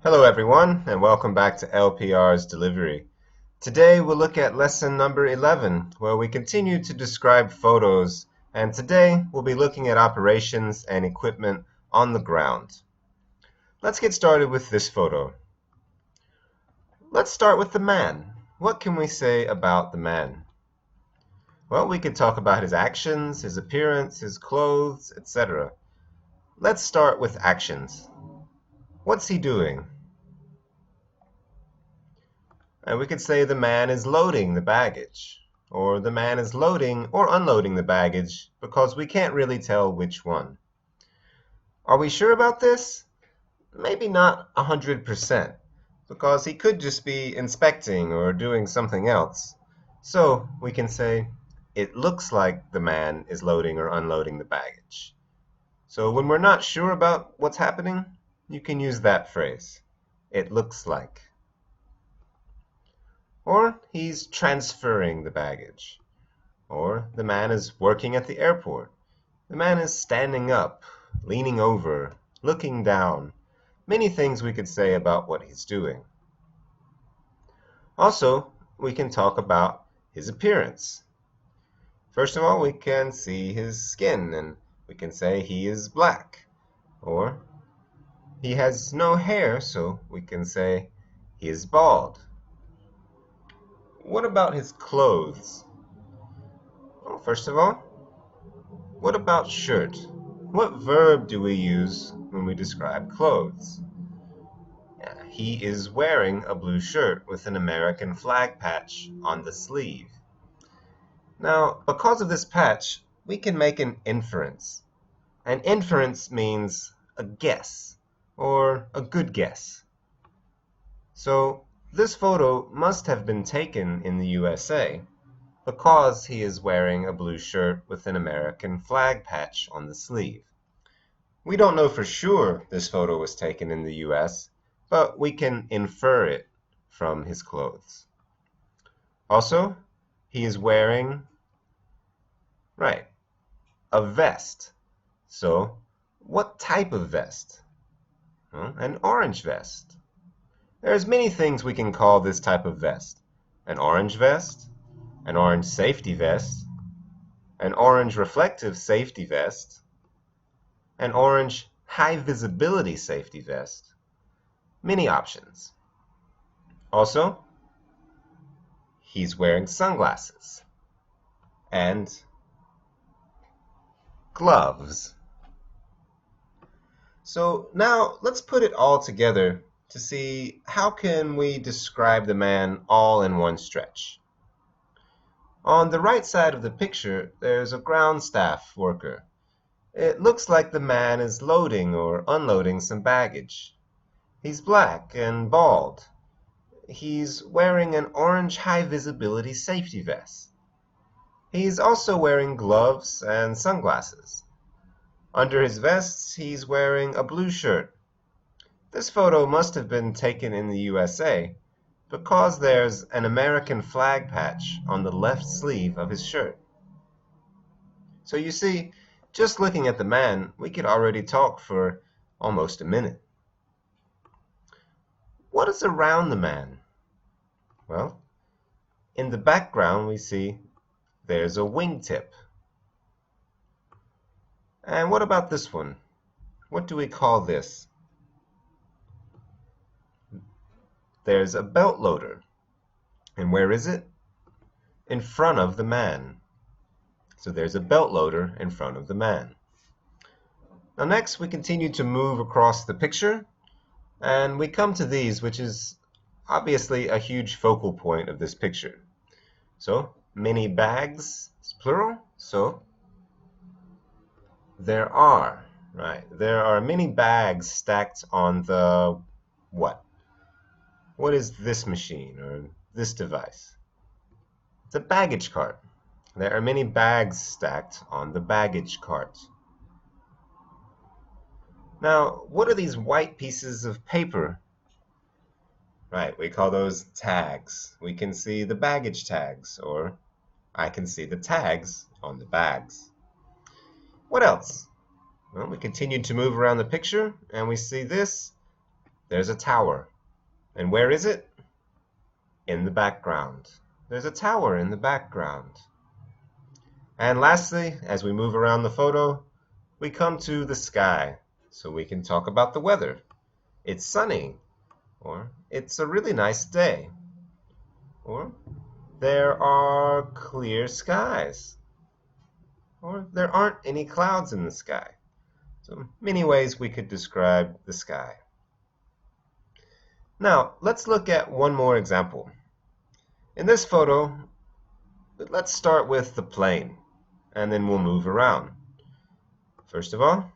Hello everyone, and welcome back to LPR's Delivery. Today we'll look at lesson number 11, where we continue to describe photos, and today we'll be looking at operations and equipment on the ground. Let's get started with this photo. Let's start with the man. What can we say about the man? Well, we could talk about his actions, his appearance, his clothes, etc. Let's start with actions. What's he doing? And we could say the man is loading the baggage, or the man is loading or unloading the baggage because we can't really tell which one. Are we sure about this? Maybe not 100%, because he could just be inspecting or doing something else. So we can say, it looks like the man is loading or unloading the baggage. So when we're not sure about what's happening, you can use that phrase. It looks like. Or he's transferring the baggage. Or the man is working at the airport. The man is standing up, leaning over, looking down. Many things we could say about what he's doing. Also, we can talk about his appearance. First of all, we can see his skin, and we can say he is black. Or he has no hair, so we can say he is bald. What about his clothes? Well, first of all, what about shirt? What verb do we use when we describe clothes? He is wearing a blue shirt with an American flag patch on the sleeve. Now, because of this patch, we can make an inference. An inference means a guess, or a good guess. So, this photo must have been taken in the USA because he is wearing a blue shirt with an American flag patch on the sleeve. We don't know for sure this photo was taken in the US, but we can infer it from his clothes. Also, he is wearing, a vest. So, what type of vest? Well, an orange vest. There's many things we can call this type of vest. An orange vest, an orange safety vest, an orange reflective safety vest, an orange high visibility safety vest. Many options. Also, he's wearing sunglasses and gloves. So now let's put it all together to see how can we describe the man all in one stretch. On the right side of the picture, there's a ground staff worker. It looks like the man is loading or unloading some baggage. He's black and bald. He's wearing an orange high-visibility safety vest. He's also wearing gloves and sunglasses. Under his vest, he's wearing a blue shirt. This photo must have been taken in the USA because there's an American flag patch on the left sleeve of his shirt. So you see, just looking at the man, we could already talk for almost a minute. What is around the man? Well, in the background we see there's a wingtip. And what about this one? What do we call this? There's a belt loader. And where is it? In front of the man. So there's a belt loader in front of the man. Now next we continue to move across the picture, and we come to these, which is obviously a huge focal point of this picture. So many bags, it's plural, so there are many bags stacked on the what? What is this machine or this device? It's a baggage cart. There are many bags stacked on the baggage cart. Now, what are these white pieces of paper? We call those tags. We can see the baggage tags, or I can see the tags on the bags. What else? Well, we continue to move around the picture, and we see this. there's a tower. And where is it? In the background. There's a tower in the background. And lastly, as we move around the photo, we come to the sky, so we can talk about the weather. It's sunny, or it's a really nice day, or there are clear skies, or there aren't any clouds in the sky. So many ways we could describe the sky. Now, let's look at one more example. In this photo, let's start with the plane, and then we'll move around. First of all,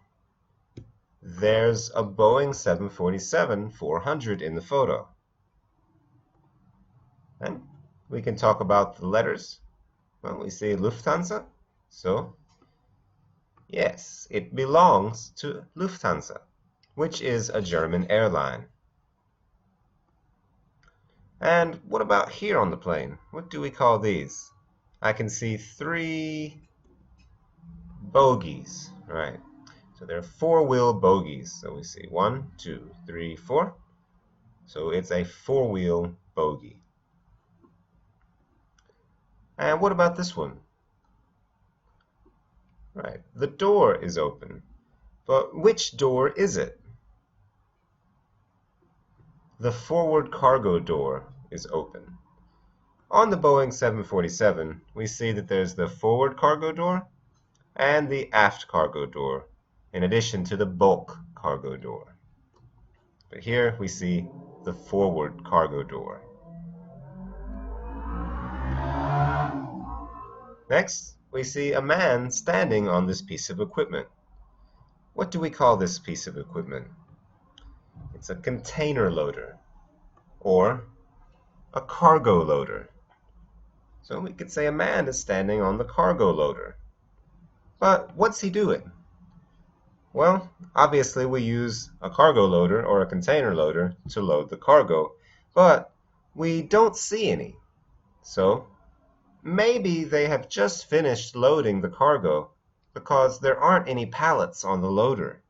there's a Boeing 747-400 in the photo. And we can talk about the letters. Well, we see Lufthansa, so yes, it belongs to Lufthansa, which is a German airline. And what about here on the plane? What do we call these? I can see 3 bogies, right? So there are 4-wheel bogies. So we see 1, 2, 3, 4. So it's a 4-wheel bogie. And what about this one? Right, the door is open. But which door is it? The forward cargo door is open. On the Boeing 747, we see that there's the forward cargo door and the aft cargo door, in addition to the bulk cargo door. But here we see the forward cargo door. Next, we see a man standing on this piece of equipment. What do we call this piece of equipment? It's a container loader, or a cargo loader. So we could say a man is standing on the cargo loader. But what's he doing? Well, obviously we use a cargo loader or a container loader to load the cargo, but we don't see any. So maybe they have just finished loading the cargo because there aren't any pallets on the loader.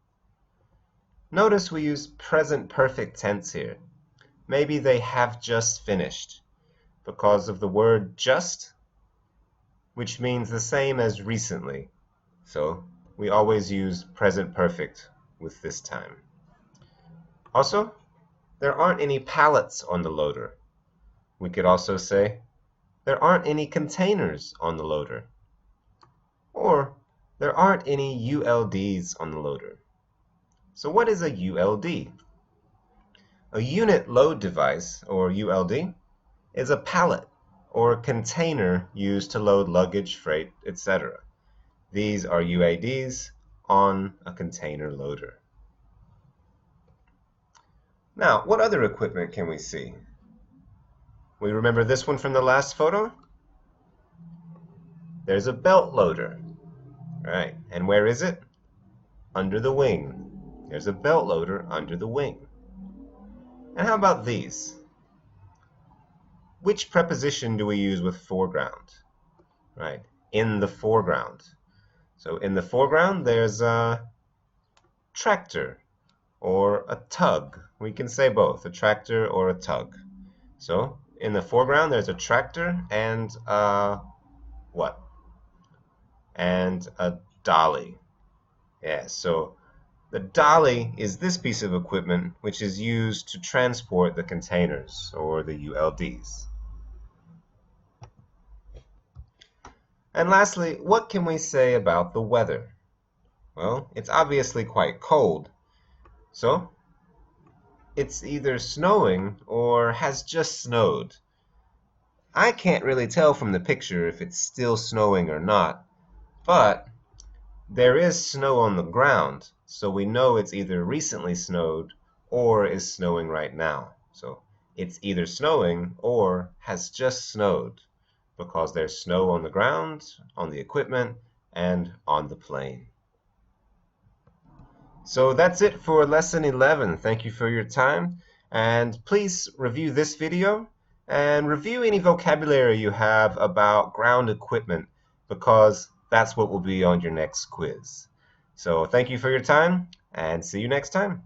Notice we use present perfect tense here. Maybe they have just finished because of the word just, which means the same as recently. So we always use present perfect with this time. Also, there aren't any pallets on the loader. We could also say, there aren't any containers on the loader. Or, there aren't any ULDs on the loader. So what is a ULD? A unit load device, or ULD, is a pallet or container used to load luggage, freight, etc. These are UADs on a container loader. Now, what other equipment can we see? We remember this one from the last photo? There's a belt loader. Right, and where is it? Under the wing. There's a belt loader under the wing. And how about these? Which preposition do we use with foreground? Right, in the foreground. So in the foreground, there's a tractor or a tug. We can say both, a tractor or a tug. So in the foreground, there's a tractor and a what? And a dolly. Yeah, so the dolly is this piece of equipment which is used to transport the containers or the ULDs. And lastly, what can we say about the weather? Well, it's obviously quite cold. So it's either snowing or has just snowed. I can't really tell from the picture if it's still snowing or not, but there is snow on the ground, so we know it's either recently snowed or is snowing right now. So it's either snowing or has just snowed because there's snow on the ground, on the equipment, and on the plane. So that's it for lesson 11. Thank you for your time, and please review this video and review any vocabulary you have about ground equipment, because that's what will be on your next quiz. So thank you for your time, and see you next time.